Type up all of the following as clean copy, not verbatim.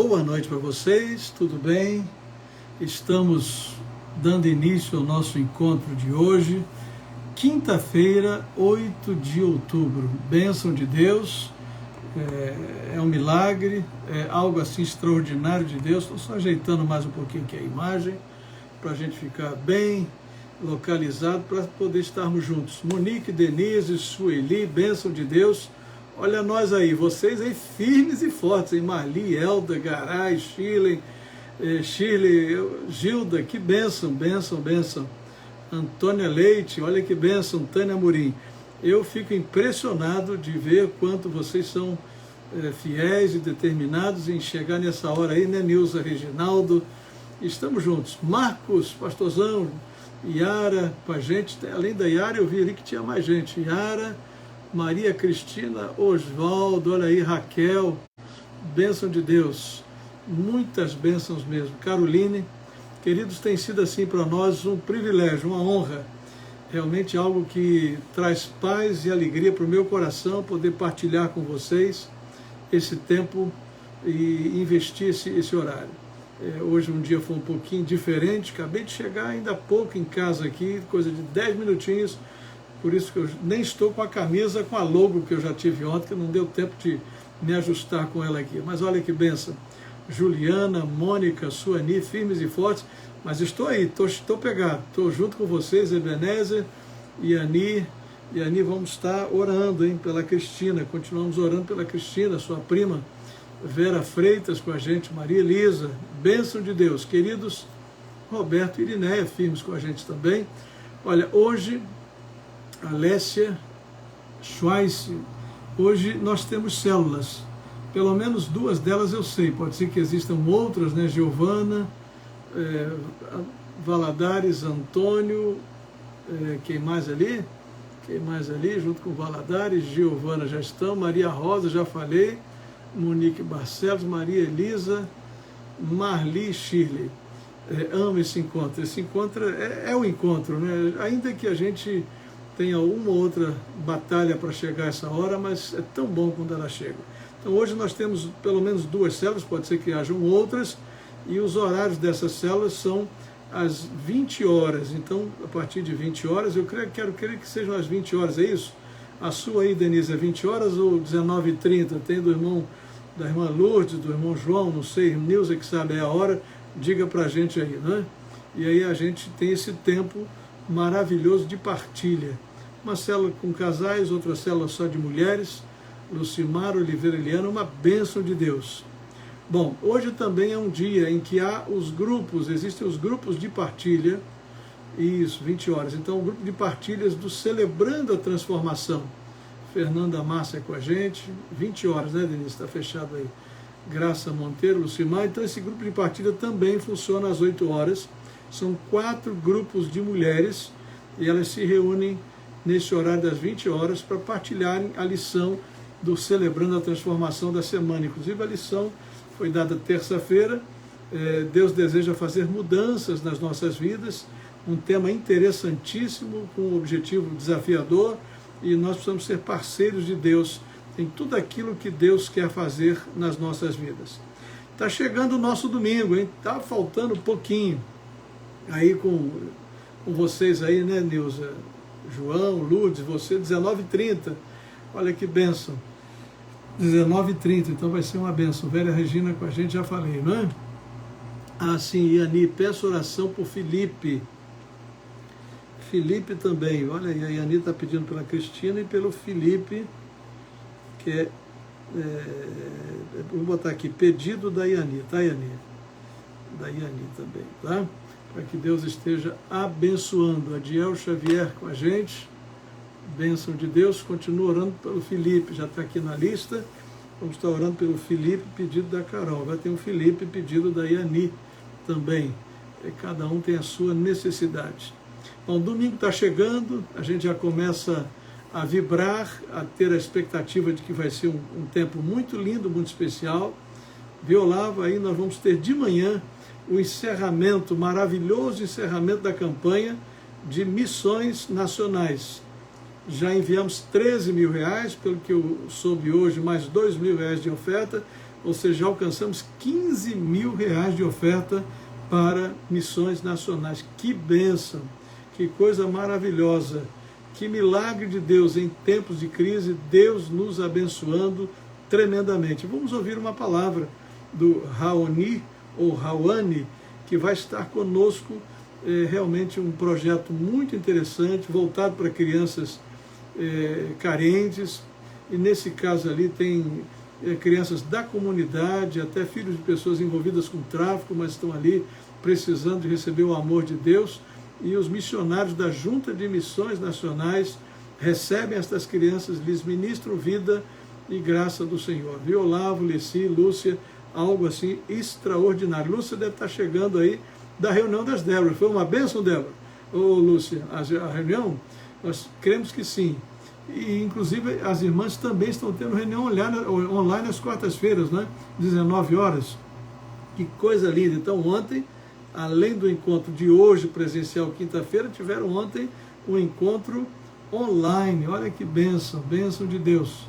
Boa noite para vocês, tudo bem? Estamos dando início ao nosso encontro de hoje, quinta-feira, 8 de outubro. Bênção de Deus, é um milagre, é algo assim extraordinário de Deus. Estou só ajeitando mais um pouquinho aqui a imagem, para a gente ficar bem localizado, para poder estarmos juntos. Monique, Denise, Sueli, bênção de Deus. Olha nós aí, vocês aí firmes e fortes, hein? Marli, Elda, Garay, Shirley, Gilda, que bênção, bênção, bênção. Antônia Leite, olha que bênção, Tânia Amorim. Eu fico impressionado de ver quanto vocês são fiéis e determinados em chegar nessa hora aí, né, Nilza, Reginaldo? Estamos juntos. Marcos, pastorzão, Yara com a gente. Além da Yara, eu vi ali que tinha mais gente. Yara, Maria Cristina, Osvaldo, olha aí, Raquel, bênção de Deus, muitas bênçãos mesmo. Caroline, queridos, tem sido assim para nós um privilégio, uma honra, realmente algo que traz paz e alegria para o meu coração, poder partilhar com vocês esse tempo e investir esse horário. Hoje um dia foi um pouquinho diferente, acabei de chegar ainda há pouco em casa aqui, coisa de 10 minutinhos, por isso que eu nem estou com a camisa com a logo que eu já tive ontem, que não deu tempo de me ajustar com ela aqui. Mas olha que bênção. Juliana, Mônica, Suani, firmes e fortes. Mas estou aí, estou pegado. Estou junto com vocês, Ebenezer e Ani. E Ani, vamos estar orando, hein, pela Cristina. Continuamos orando pela Cristina, sua prima. Vera Freitas com a gente, Maria Elisa. Bênção de Deus. Queridos, Roberto e Irineia, firmes com a gente também. Olha, hoje... Alessia Schweiss, hoje nós temos células, pelo menos duas delas eu sei, pode ser que existam outras, né? Giovana, Valadares, Antônio, quem mais ali? Quem mais ali? Junto com Valadares, Giovana já estão, Maria Rosa, já falei, Monique Barcelos, Maria Elisa, Marli Shirley. Amo esse encontro é o encontro, né? Ainda que a gente tenha uma ou outra batalha para chegar a essa hora, mas é tão bom quando ela chega. Então hoje nós temos pelo menos duas células, pode ser que hajam outras, e os horários dessas células são às 20 horas. Então, a partir de 20 horas, quero crer que sejam às 20 horas, é isso? A sua aí, Denise, é 20 horas ou 19h30? Tem da irmã Lourdes, do irmão João, não sei, Nilza que sabe a hora, diga para a gente aí, né? E aí a gente tem esse tempo maravilhoso de partilha. Uma célula com casais, outra célula só de mulheres, Lucimar, Oliveira, Eliana, uma bênção de Deus. Bom, hoje também é um dia em que há os grupos, existem os grupos de partilha, isso, 20 horas, então o grupo de partilhas do Celebrando a Transformação. Fernanda Márcia com a gente, 20 horas, né, Denise? Está fechado aí. Graça Monteiro, Lucimar, então esse grupo de partilha também funciona às 8 horas, são 4 grupos de mulheres e elas se reúnem nesse horário das 20 horas para partilharem a lição do Celebrando a Transformação da semana. Inclusive a lição foi dada terça-feira. Deus deseja fazer mudanças nas nossas vidas, um tema interessantíssimo, com um objetivo desafiador, e nós precisamos ser parceiros de Deus em tudo aquilo que Deus quer fazer nas nossas vidas. Está chegando o nosso domingo, hein? Está faltando pouquinho. Aí com vocês aí, né, Nilza? João, Lourdes, você, 19h30. Olha que bênção. 19h30, então vai ser uma bênção. Vera Regina com a gente, já falei, não é? Ah, sim, Iani, peço oração por Felipe. Felipe também, olha aí, a Iani está pedindo pela Cristina e pelo Felipe, que vou botar aqui, pedido da Iani, tá, Iani? Da Iani também, tá? Para que Deus esteja abençoando. Adiel Xavier com a gente, bênção de Deus. Continua orando pelo Felipe, já está aqui na lista. Vamos estar orando pelo Felipe, pedido da Carol. Vai ter um Felipe, pedido da Iani também. Cada um tem a sua necessidade. Bom, domingo está chegando, a gente já começa a vibrar, a ter a expectativa de que vai ser um tempo muito lindo, muito especial. Violava, aí nós vamos ter de manhã o encerramento, maravilhoso encerramento da campanha de missões nacionais. Já enviamos 13 mil reais, pelo que eu soube hoje, mais 2 mil reais de oferta, ou seja, já alcançamos 15 mil reais de oferta para missões nacionais. Que bênção, que coisa maravilhosa, que milagre de Deus em tempos de crise, Deus nos abençoando tremendamente. Vamos ouvir uma palavra do Raoni, ou Raoni, que vai estar conosco, realmente um projeto muito interessante, voltado para crianças carentes, e nesse caso ali tem crianças da comunidade, até filhos de pessoas envolvidas com tráfico, mas estão ali precisando de receber o amor de Deus, e os missionários da Junta de Missões Nacionais recebem estas crianças, lhes ministram vida e graça do Senhor. Viu, Olavo, Leci, Lúcia, algo assim extraordinário. Lúcia deve estar chegando aí da reunião das Déboras. Foi uma bênção, Débora? Ô, Lúcia, a reunião? Nós cremos que sim. E, inclusive, as irmãs também estão tendo reunião online às quartas-feiras, né? 19 horas. Que coisa linda. Então, ontem, além do encontro de hoje, presencial, quinta-feira, tiveram ontem um encontro online. Olha que bênção, bênção de Deus.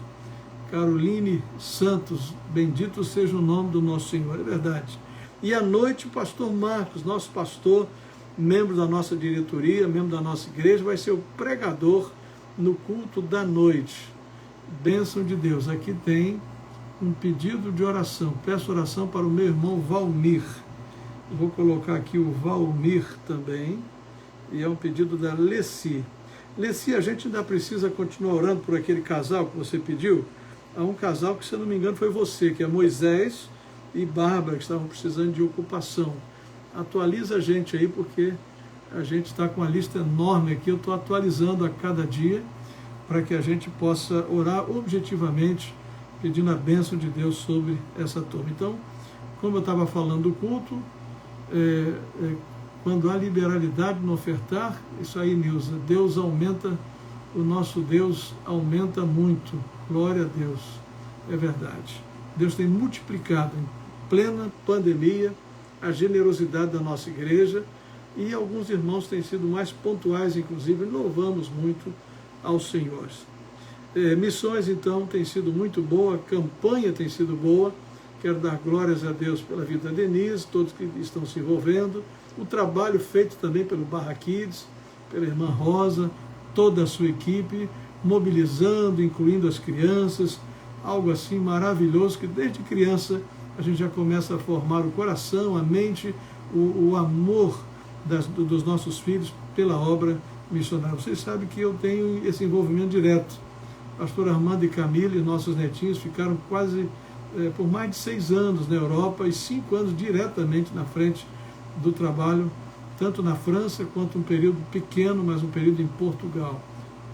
Caroline Santos, bendito seja o nome do nosso Senhor, é verdade. E à noite, o pastor Marcos, nosso pastor, membro da nossa diretoria, membro da nossa igreja, vai ser o pregador no culto da noite. Bênção de Deus. Aqui tem um pedido de oração. Peço oração para o meu irmão Valmir. Vou colocar aqui o Valmir também. E é um pedido da Leci. Leci, a gente ainda precisa continuar orando por aquele casal que você pediu. Há um casal que, se eu não me engano, foi você, que é Moisés e Bárbara, que estavam precisando de ocupação. Atualiza a gente aí, porque a gente está com uma lista enorme aqui. Eu estou atualizando a cada dia para que a gente possa orar objetivamente, pedindo a bênção de Deus sobre essa turma. Então, como eu estava falando do culto, quando há liberalidade no ofertar, isso aí, Nilza, Deus aumenta, o nosso Deus aumenta muito. Glória a Deus, é verdade. Deus tem multiplicado em plena pandemia a generosidade da nossa igreja, e alguns irmãos têm sido mais pontuais, inclusive, louvamos muito ao Senhor. Missões, então, tem sido muito boa, a campanha tem sido boa. Quero dar glórias a Deus pela vida da Denise, todos que estão se envolvendo, o trabalho feito também pelo Barra Kids, pela irmã Rosa, toda a sua equipe, mobilizando, incluindo as crianças, algo assim maravilhoso, que desde criança a gente já começa a formar o coração, a mente, o amor dos nossos filhos pela obra missionária. Vocês sabem que eu tenho esse envolvimento direto. Pastor Armando e Camille, nossos netinhos, ficaram quase por mais de 6 anos na Europa e 5 anos diretamente na frente do trabalho, tanto na França quanto um período pequeno, mas um período em Portugal.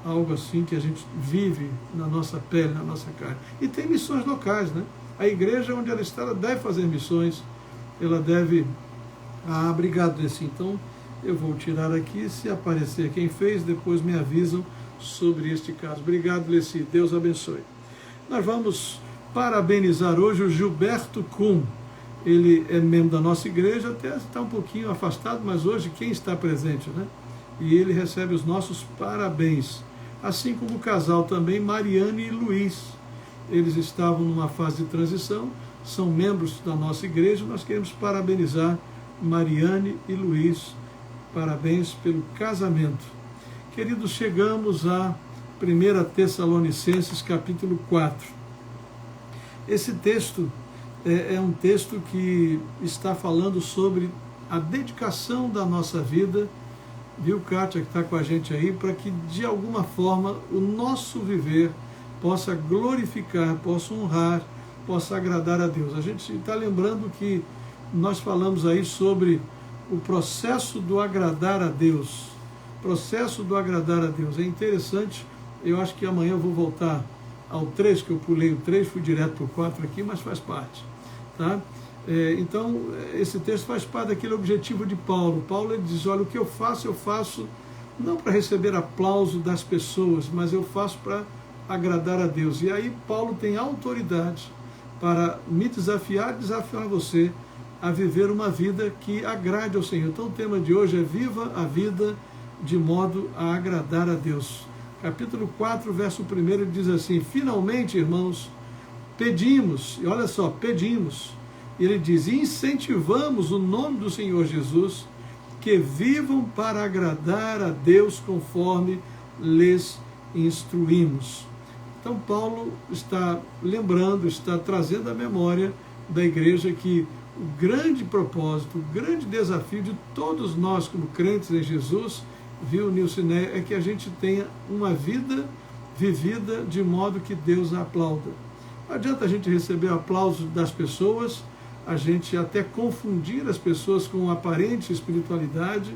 Algo assim que a gente vive na nossa pele, na nossa carne. E tem missões locais, né? A igreja onde ela está, ela deve fazer missões, ela deve... obrigado, Desi. Então, eu vou tirar aqui, se aparecer quem fez, depois me avisam sobre este caso. Obrigado, Leci. Deus abençoe. Nós vamos parabenizar hoje o Gilberto Kuhn. Ele é membro da nossa igreja, até está um pouquinho afastado, mas hoje quem está presente, né? E ele recebe os nossos parabéns. Assim como o casal também, Mariane e Luiz. Eles estavam numa fase de transição, são membros da nossa igreja. Nós queremos parabenizar Mariane e Luiz. Parabéns pelo casamento. Queridos, chegamos a 1 Tessalonicenses capítulo 4. Esse texto é um texto que está falando sobre a dedicação da nossa vida, viu, Kátia, que está com a gente aí, para que de alguma forma o nosso viver possa glorificar, possa honrar, possa agradar a Deus. A gente está lembrando que nós falamos aí sobre o processo do agradar a Deus. Processo do agradar a Deus. É interessante, eu acho que amanhã eu vou voltar ao 3, que eu pulei o 3, fui direto para o 4 aqui, mas faz parte. Tá? Então, esse texto faz parte daquele objetivo de Paulo. Paulo, ele diz, olha, o que eu faço não para receber aplauso das pessoas, mas eu faço para agradar a Deus. E aí Paulo tem autoridade para me desafiar e desafiar você a viver uma vida que agrade ao Senhor. Então o tema de hoje é: viva a vida de modo a agradar a Deus. capítulo 4, verso 1, ele diz assim: finalmente, irmãos, pedimos, e olha só, pedimos, ele diz, incentivamos o nome do Senhor Jesus, que vivam para agradar a Deus conforme lhes instruímos. Então Paulo está lembrando, está trazendo à memória da igreja que o grande propósito, o grande desafio de todos nós como crentes em Jesus, viu, Nilciné, é que a gente tenha uma vida vivida de modo que Deus a aplauda. Não adianta a gente receber aplausos das pessoas, a gente até confundir as pessoas com aparente espiritualidade,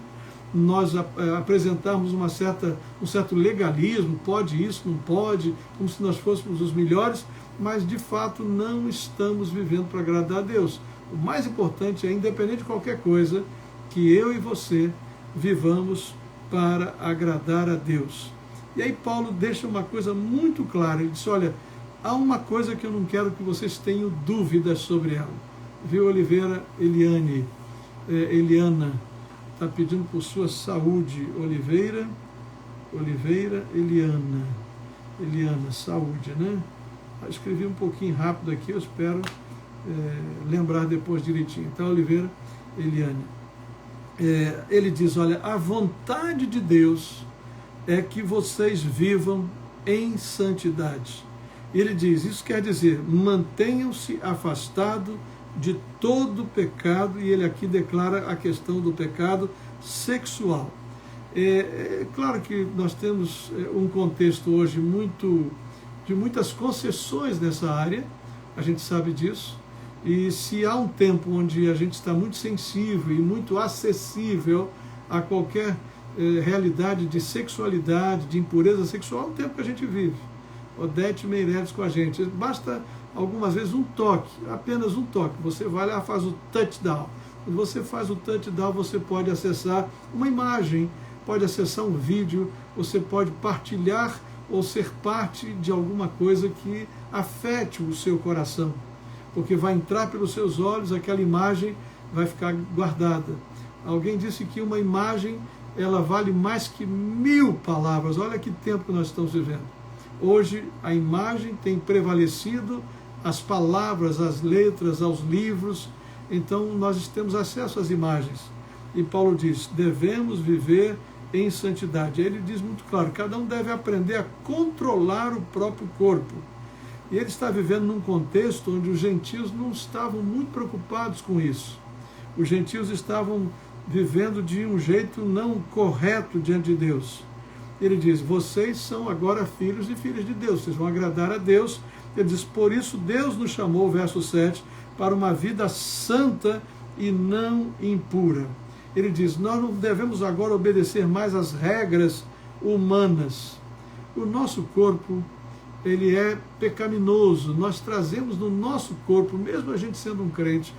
nós apresentarmos um certo legalismo, pode isso, não pode, como se nós fôssemos os melhores, mas de fato não estamos vivendo para agradar a Deus. O mais importante é, independente de qualquer coisa, que eu e você vivamos para agradar a Deus. E aí Paulo deixa uma coisa muito clara, ele diz, olha, há uma coisa que eu não quero que vocês tenham dúvidas sobre ela. Viu, Oliveira, Eliana, está pedindo por sua saúde, Oliveira, Eliana, saúde, né? Eu escrevi um pouquinho rápido aqui, eu espero lembrar depois direitinho. Então, Oliveira, Eliane, ele diz, olha, a vontade de Deus é que vocês vivam em santidade. Ele diz, isso quer dizer, mantenham-se afastados de todo pecado, e ele aqui declara a questão do pecado sexual. Claro que nós temos um contexto hoje de muitas concessões nessa área, a gente sabe disso, e se há um tempo onde a gente está muito sensível e muito acessível a qualquer realidade de sexualidade, de impureza sexual, é o tempo que a gente vive. Odete Meireles com a gente, basta algumas vezes um toque, apenas um toque, você vai lá e faz o touchdown. Quando você faz o touchdown, você pode acessar uma imagem, pode acessar um vídeo, você pode partilhar ou ser parte de alguma coisa que afete o seu coração, porque vai entrar pelos seus olhos, aquela imagem vai ficar guardada. Alguém disse que uma imagem, ela vale mais que 1000 palavras. Olha que tempo que nós estamos vivendo. Hoje a imagem tem prevalecido, as palavras, as letras, aos livros, então nós temos acesso às imagens. E Paulo diz, devemos viver em santidade. Ele diz muito claro, cada um deve aprender a controlar o próprio corpo. E ele está vivendo num contexto onde os gentios não estavam muito preocupados com isso. Os gentios estavam vivendo de um jeito não correto diante de Deus. Ele diz, vocês são agora filhos e filhas de Deus, vocês vão agradar a Deus. Ele diz, por isso Deus nos chamou, verso 7, para uma vida santa e não impura. Ele diz, nós não devemos agora obedecer mais às regras humanas. O nosso corpo, ele é pecaminoso, nós trazemos no nosso corpo, mesmo a gente sendo um crente,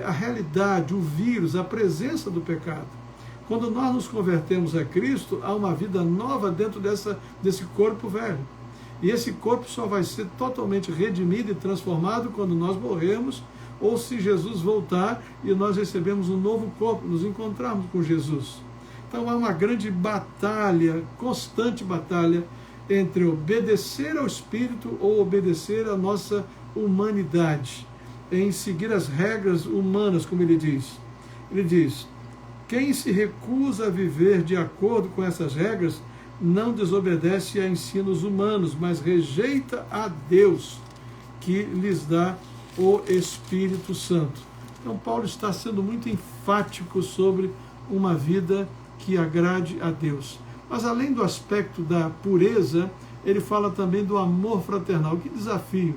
a realidade, o vírus, a presença do pecado. Quando nós nos convertemos a Cristo, há uma vida nova dentro desse corpo velho. E esse corpo só vai ser totalmente redimido e transformado quando nós morrermos, ou se Jesus voltar e nós recebemos um novo corpo, nos encontrarmos com Jesus. Então há uma grande batalha, constante batalha, entre obedecer ao Espírito ou obedecer à nossa humanidade, em seguir as regras humanas, como ele diz. Ele diz, quem se recusa a viver de acordo com essas regras, não desobedece a ensinos humanos, mas rejeita a Deus, que lhes dá o Espírito Santo. Então Paulo está sendo muito enfático sobre uma vida que agrade a Deus. Mas além do aspecto da pureza, ele fala também do amor fraternal. Que desafio!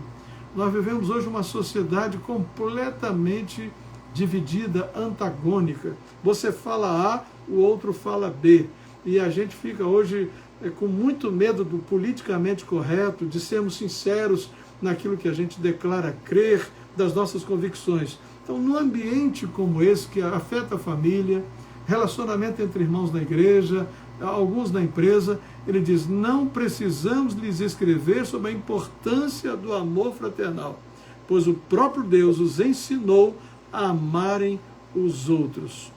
Nós vivemos hoje uma sociedade completamente dividida, antagônica. Você fala A, o outro fala B. E a gente fica hoje com muito medo do politicamente correto, de sermos sinceros naquilo que a gente declara crer, das nossas convicções. Então, num ambiente como esse, que afeta a família, relacionamento entre irmãos na igreja, alguns na empresa, ele diz, não precisamos lhes escrever sobre a importância do amor fraternal, pois o próprio Deus os ensinou a amarem os outros.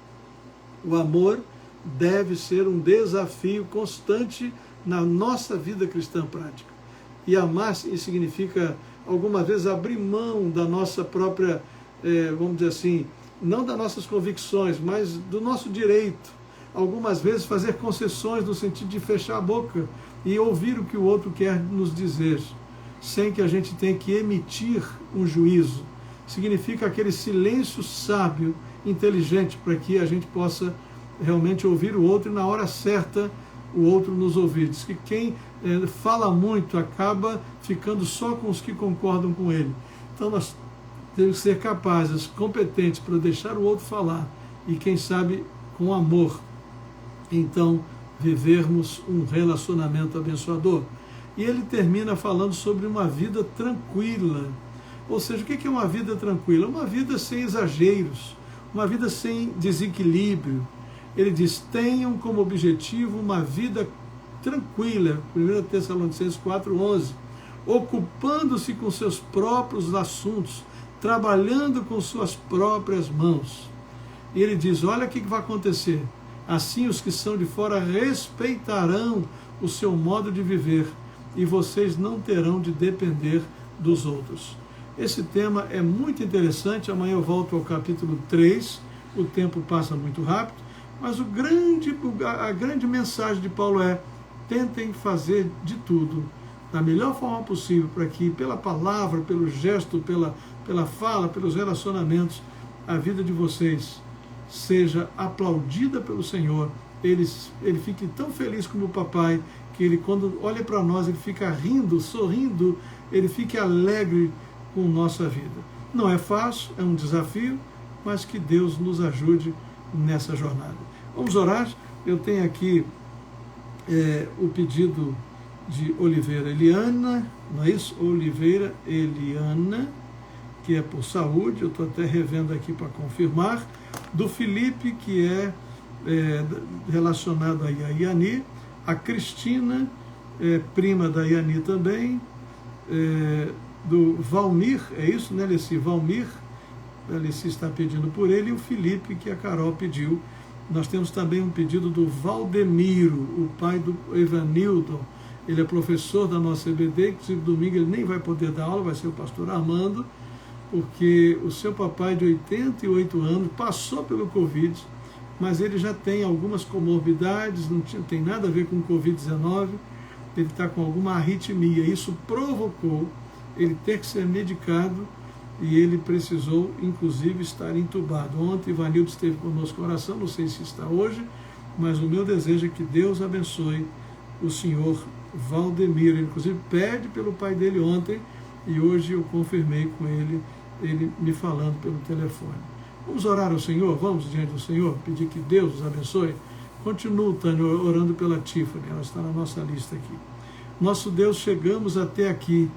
O amor deve ser um desafio constante na nossa vida cristã prática. E amar significa, algumas vezes, abrir mão da nossa própria, vamos dizer assim, não das nossas convicções, mas do nosso direito. Algumas vezes fazer concessões no sentido de fechar a boca e ouvir o que o outro quer nos dizer, sem que a gente tenha que emitir um juízo. Significa aquele silêncio sábio, inteligente, para que a gente possa realmente ouvir o outro e na hora certa o outro nos ouvir. Diz que quem fala muito acaba ficando só com os que concordam com ele. Então nós temos que ser capazes, competentes para deixar o outro falar e quem sabe com amor, então vivermos um relacionamento abençoador. E ele termina falando sobre uma vida tranquila. Ou seja, o que é uma vida tranquila? Uma vida sem exageros, uma vida sem desequilíbrio. Ele diz, tenham como objetivo uma vida tranquila, 1 Tessalonicenses 4:11, ocupando-se com seus próprios assuntos, trabalhando com suas próprias mãos. E ele diz, olha o que vai acontecer. Assim os que são de fora respeitarão o seu modo de viver e vocês não terão de depender dos outros. Esse tema é muito interessante, amanhã eu volto ao capítulo 3, o tempo passa muito rápido, mas a grande mensagem de Paulo é, tentem fazer de tudo, da melhor forma possível, para que pela palavra, pelo gesto, pela fala, pelos relacionamentos, a vida de vocês seja aplaudida pelo Senhor, ele fique tão feliz como o papai, que ele quando olha para nós, ele fica rindo, sorrindo, ele fique alegre com nossa vida. Não é fácil, é um desafio, mas que Deus nos ajude nessa jornada. Vamos orar. Eu tenho aqui o pedido de Oliveira Eliana, não é isso? Oliveira Eliana, que é por saúde, eu estou até revendo aqui para confirmar, do Felipe, que é relacionado a Iani, a Cristina, prima da Iani também, do Valmir, é isso, né, Alessi? Valmir, a Alessi está pedindo por ele, e o Felipe, que a Carol pediu. Nós temos também um pedido do Valdemiro, o pai do Evanildo. Ele é professor da nossa EBD, inclusive domingo ele nem vai poder dar aula, vai ser o pastor Armando, porque o seu papai de 88 anos passou pelo Covid, mas ele já tem algumas comorbidades, não tem nada a ver com Covid-19, ele está com alguma arritmia. Isso provocou ele ter que ser medicado e ele precisou, inclusive, estar entubado. Ontem, Ivanildo esteve conosco em oração, não sei se está hoje, mas o meu desejo é que Deus abençoe o senhor Valdemiro. Ele, inclusive, pede pelo pai dele ontem e hoje eu confirmei com ele me falando pelo telefone. Vamos orar ao Senhor? Vamos diante do Senhor, pedir que Deus os abençoe? Continuo, Tânia, orando pela Tiffany, ela está na nossa lista aqui. Nosso Deus, chegamos até aqui,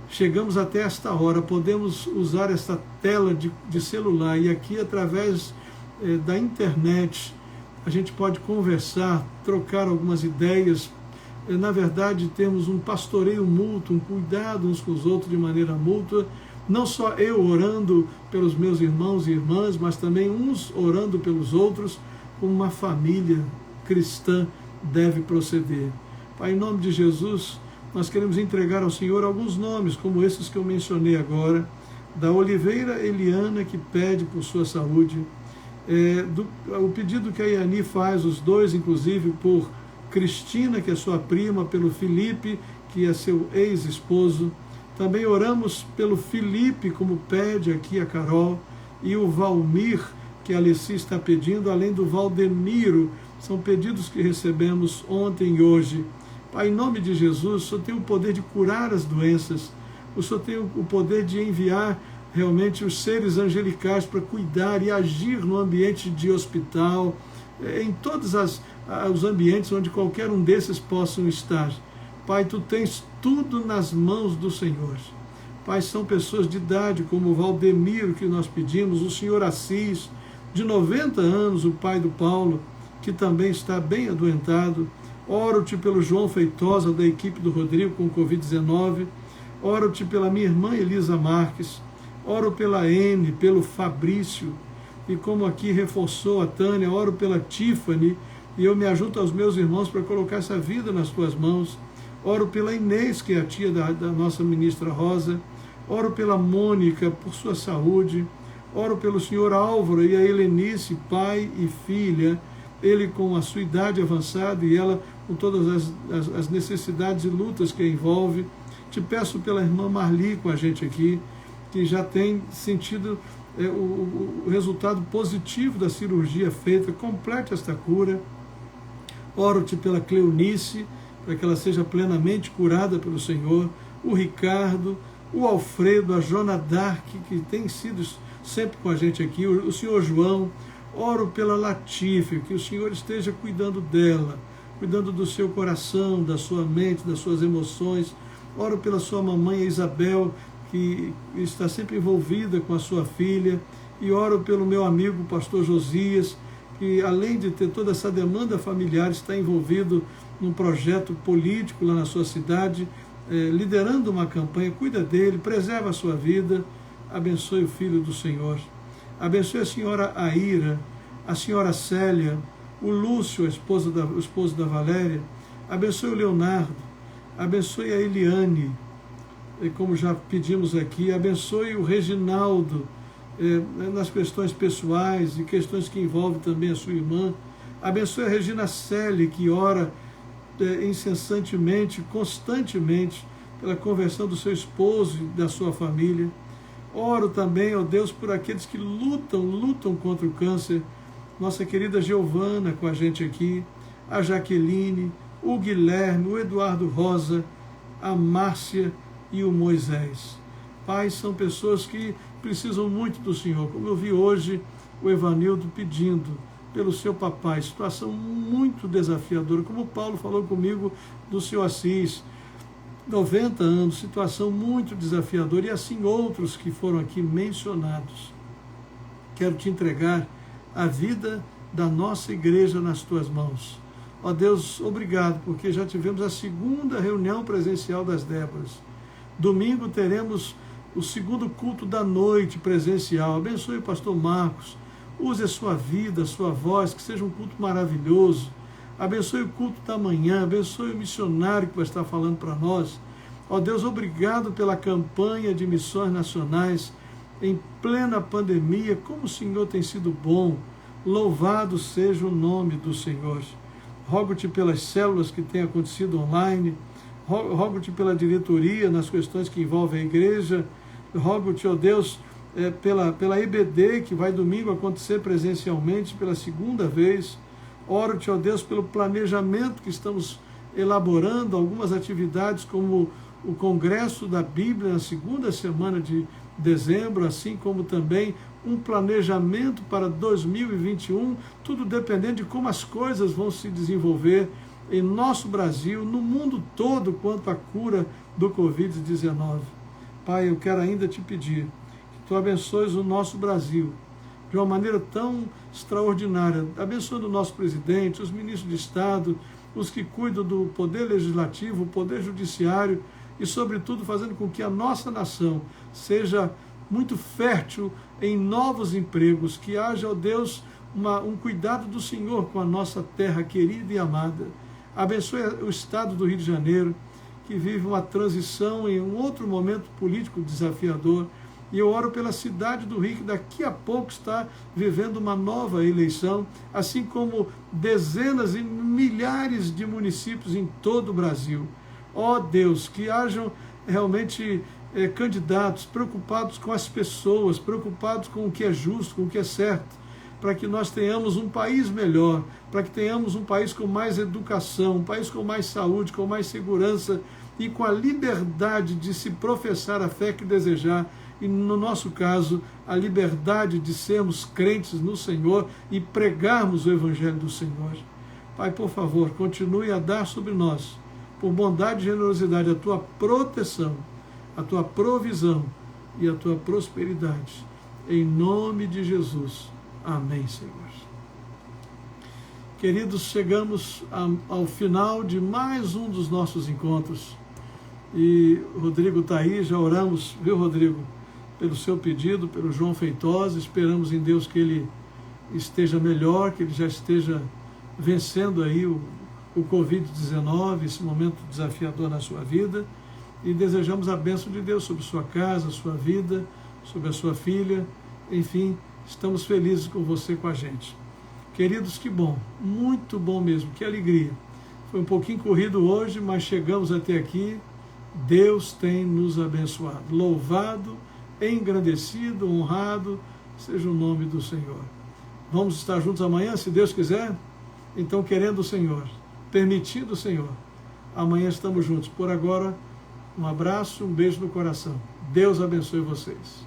chegamos até esta hora, podemos usar esta tela de celular e aqui através da internet a gente pode conversar, trocar algumas ideias, na verdade temos um pastoreio mútuo, um cuidado uns com os outros de maneira mútua, não só eu orando pelos meus irmãos e irmãs, mas também uns orando pelos outros, como uma família cristã deve proceder. Pai, em nome de Jesus, nós queremos entregar ao Senhor alguns nomes, como esses que eu mencionei agora, da Oliveira Eliana, que pede por sua saúde, o pedido que a Iani faz, os dois, inclusive, por Cristina, que é sua prima, pelo Felipe, que é seu ex-esposo. Também oramos pelo Felipe, como pede aqui a Carol, e o Valmir, que a Alessi está pedindo, além do Valdemiro. São pedidos que recebemos ontem e hoje. Pai, em nome de Jesus, o Senhor tem o poder de curar as doenças, o Senhor tem o poder de enviar realmente os seres angelicais para cuidar e agir no ambiente de hospital, em todos os ambientes onde qualquer um desses possam estar. Pai, Tu tens tudo nas mãos do Senhor. Pai, são pessoas de idade, como o Valdemiro, que nós pedimos, o senhor Assis, de 90 anos, o pai do Paulo, que também está bem adoentado. Oro-te pelo João Feitosa, da equipe do Rodrigo, com Covid-19. Oro-te pela minha irmã Elisa Marques. Oro pela N, pelo Fabrício. E como aqui reforçou a Tânia, oro pela Tiffany, e eu me ajunto aos meus irmãos para colocar essa vida nas tuas mãos. Oro pela Inês, que é a tia da nossa ministra Rosa. Oro pela Mônica, por sua saúde. Oro pelo senhor Álvaro e a Helenice, pai e filha, ele com a sua idade avançada e ela com todas as necessidades e lutas que envolve. Te peço pela irmã Marli com a gente aqui, que já tem sentido o resultado positivo da cirurgia feita. Complete esta cura. Oro-te pela Cleonice, para que ela seja plenamente curada pelo Senhor. O Ricardo, o Alfredo, a Jona Dark, que tem sido sempre com a gente aqui, o senhor João. Oro pela Latife, que o Senhor esteja cuidando dela, cuidando do seu coração, da sua mente, das suas emoções. Oro pela sua mamãe Isabel, que está sempre envolvida com a sua filha. E oro pelo meu amigo pastor Josias, que além de ter toda essa demanda familiar, está envolvido num projeto político lá na sua cidade, liderando uma campanha. Cuida dele, preserva a sua vida, abençoe o filho do Senhor. Abençoe a senhora Aira, a senhora Célia, o Lúcio, o esposo da Valéria. Abençoe o Leonardo, abençoe a Eliane, e como já pedimos aqui, abençoe o Reginaldo, nas questões pessoais e questões que envolvem também a sua irmã. Abençoe a Regina Celi, que ora incessantemente, constantemente, pela conversão do seu esposo e da sua família. Oro também, ó Deus, por aqueles que lutam contra o câncer. Nossa querida Giovana com a gente aqui, a Jaqueline, o Guilherme, o Eduardo Rosa, a Márcia e o Moisés. Pai, são pessoas que precisam muito do Senhor. Como eu vi hoje o Evanildo pedindo pelo seu papai, situação muito desafiadora, como Paulo falou comigo do seu Assis, 90 anos, situação muito desafiadora, e assim outros que foram aqui mencionados. Quero te entregar a vida da nossa igreja nas tuas mãos. Ó Deus, obrigado, porque já tivemos a segunda reunião presencial das Déboras. Domingo teremos o segundo culto da noite presencial. Abençoe o pastor Marcos, use a sua vida, a sua voz, que seja um culto maravilhoso. Abençoe o culto da manhã, abençoe o missionário que vai estar falando para nós. Ó Deus, obrigado pela campanha de missões nacionais em plena pandemia. Como o Senhor tem sido bom, louvado seja o nome do Senhor. Rogo-te pelas células que têm acontecido online, rogo-te pela diretoria nas questões que envolvem a igreja, rogo-te, ó Deus, pela EBD, que vai domingo acontecer presencialmente pela segunda vez. Oro-te, ó Deus, pelo planejamento que estamos elaborando, algumas atividades como o Congresso da Bíblia na segunda semana de dezembro, assim como também um planejamento para 2021, tudo dependendo de como as coisas vão se desenvolver em nosso Brasil, no mundo todo, quanto à cura do Covid-19. Pai, eu quero ainda te pedir que tu abençoes o nosso Brasil de uma maneira tão extraordinária, abençoando o nosso presidente, os ministros de Estado, os que cuidam do poder legislativo, o poder judiciário, e sobretudo fazendo com que a nossa nação seja muito fértil em novos empregos, que haja, ó Deus, um cuidado do Senhor com a nossa terra querida e amada. Abençoe o estado do Rio de Janeiro, que vive uma transição em um outro momento político desafiador. E eu oro pela cidade do Rio, que daqui a pouco está vivendo uma nova eleição, assim como dezenas e milhares de municípios em todo o Brasil. Ó Deus, que hajam realmente candidatos preocupados com as pessoas, preocupados com o que é justo, com o que é certo, para que nós tenhamos um país melhor, para que tenhamos um país com mais educação, um país com mais saúde, com mais segurança e com a liberdade de se professar a fé que desejar, e no nosso caso, a liberdade de sermos crentes no Senhor e pregarmos o Evangelho do Senhor. Pai, por favor, continue a dar sobre nós, por bondade e generosidade, a tua proteção, a tua provisão e a tua prosperidade. Em nome de Jesus. Amém, Senhor. Queridos, chegamos ao final de mais um dos nossos encontros. E o Rodrigo está aí, já oramos, viu, Rodrigo, pelo seu pedido, pelo João Feitosa. Esperamos em Deus que ele esteja melhor, que ele já esteja vencendo aí o Covid-19, esse momento desafiador na sua vida, e desejamos a bênção de Deus sobre sua casa, sua vida, sobre a sua filha, enfim, estamos felizes com você, com a gente. Queridos, que bom, muito bom mesmo, que alegria. Foi um pouquinho corrido hoje, mas chegamos até aqui. Deus tem nos abençoado. Louvado, engrandecido, honrado seja o nome do Senhor. Vamos estar juntos amanhã, se Deus quiser? Então, querendo o Senhor, permitindo o Senhor, amanhã estamos juntos. Por agora, um abraço, um beijo no coração. Deus abençoe vocês.